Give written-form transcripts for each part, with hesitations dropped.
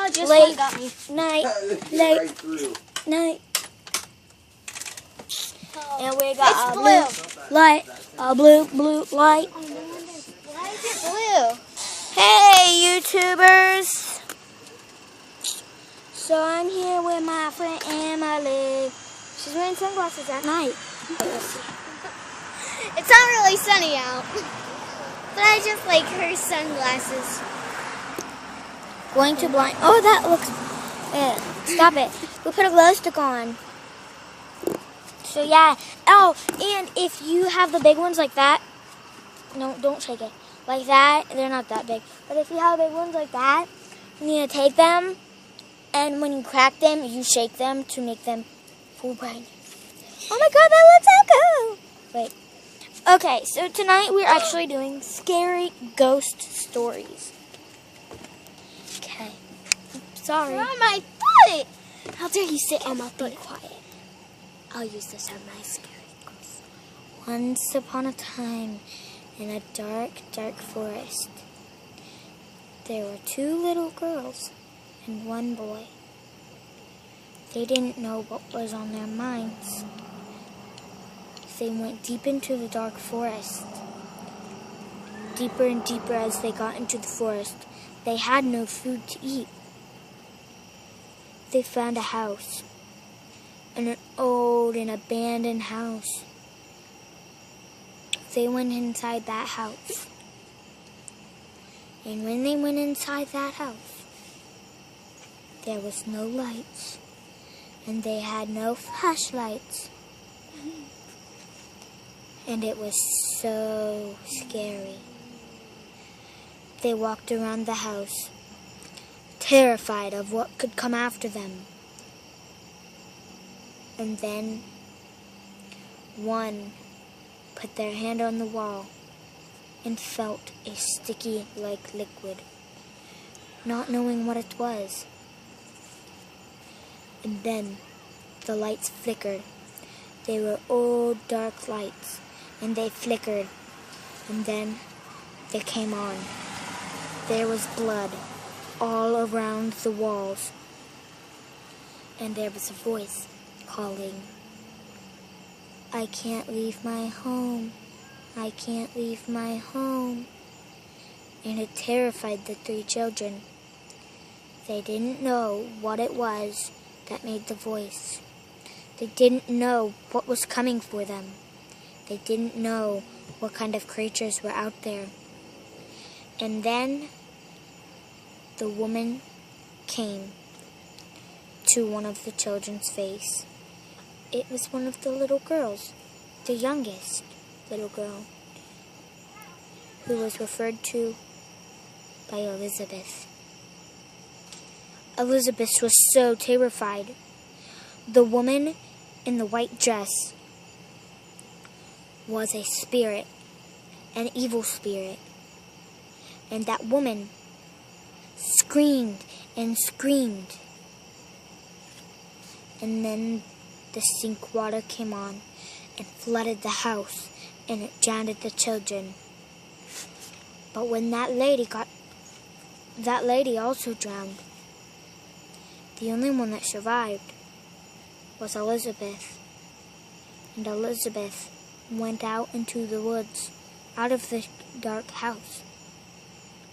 Oh, just late one got me. night, Right late through. night. Oh. And we got It's a blue. blue light, a blue light. Why is it blue? Hey, YouTubers! So I'm here with my friend Emily. She's wearing sunglasses at night. It's not really sunny out, but I just like her sunglasses. Going to blind. Oh, that looks. Stop it. We put a glow stick on. So yeah. Oh, and if you have the big ones like that, no, don't shake it. Like that, they're not that big. But if you have big ones like that, you need to take them, and when you crack them, you shake them to make them full bright. Oh my God, that looks so cool! Wait. Okay, so tonight we're actually doing scary ghost stories. Okay. Sorry. You're on my foot. How dare you sit on my foot? Be quiet. I'll use this as my scary ghost. Once upon a time, in a dark, dark forest, there were 2 little girls and 1 boy. They didn't know what was on their minds. They went deep into the dark forest. Deeper and deeper as they got into the forest. They had no food to eat. They found a house. An old and abandoned house. They went inside that house. And when they went inside that house, there was no lights. And they had no flashlights. And it was so scary. They walked around the house, terrified of what could come after them. And then one put their hand on the wall and felt a sticky like liquid, not knowing what it was. And then the lights flickered. They were old dark lights, and they flickered, and then they came on. There was blood all around the walls, and there was a voice calling, "I can't leave my home, I can't leave my home." And it terrified the 3 children. They didn't know what it was that made the voice. They didn't know what was coming for them. They didn't know what kind of creatures were out there. And then the woman came to one of the children's face. It was one of the little girls, the youngest little girl, who was referred to by Elizabeth. Elizabeth was so terrified. The woman in the white dress was a spirit, an evil spirit. And that woman screamed and screamed. And then the sink water came on and flooded the house, and it drowned the children. But when that lady also drowned. The only one that survived was Elizabeth. And Elizabeth went out into the woods, out of the dark house,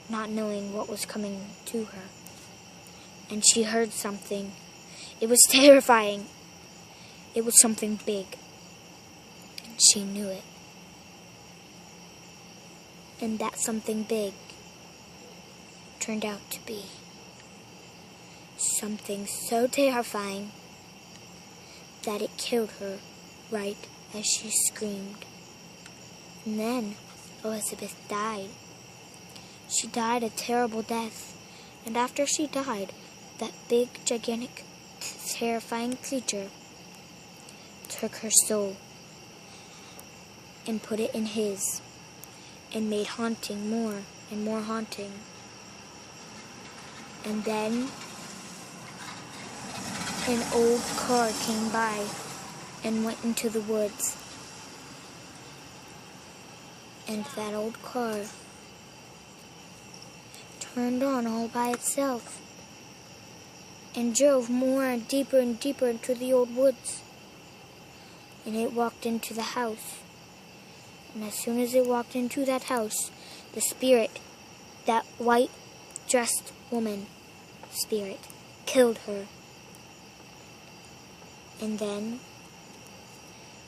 not knowing what was coming to her. And she heard something. It was terrifying. It was something big. And she knew it. And that something big turned out to be something so terrifying that it killed her right as she screamed. And then Elizabeth died. She died a terrible death. And after she died, that big, gigantic, terrifying creature took her soul and put it in his and made haunting more and more haunting. And then an old car came by and went into the woods. And that old car turned on all by itself. and drove more and deeper into the old woods. And it walked into the house. And as soon as it walked into that house, the spirit, that white-dressed woman spirit, killed her. And then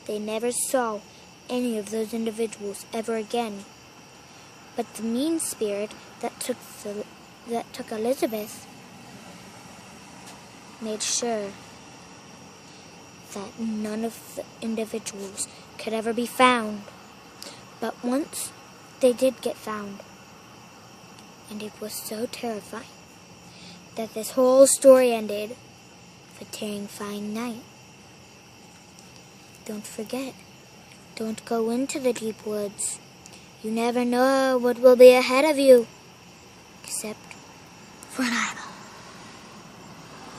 they never saw any of those individuals ever again. But the mean spirit that took Elizabeth made sure that none of the individuals could ever be found. But once they did get found, and it was so terrifying that this whole story ended with a terrifying night. Don't forget, don't go into the deep woods. You never know what will be ahead of you, except for an island.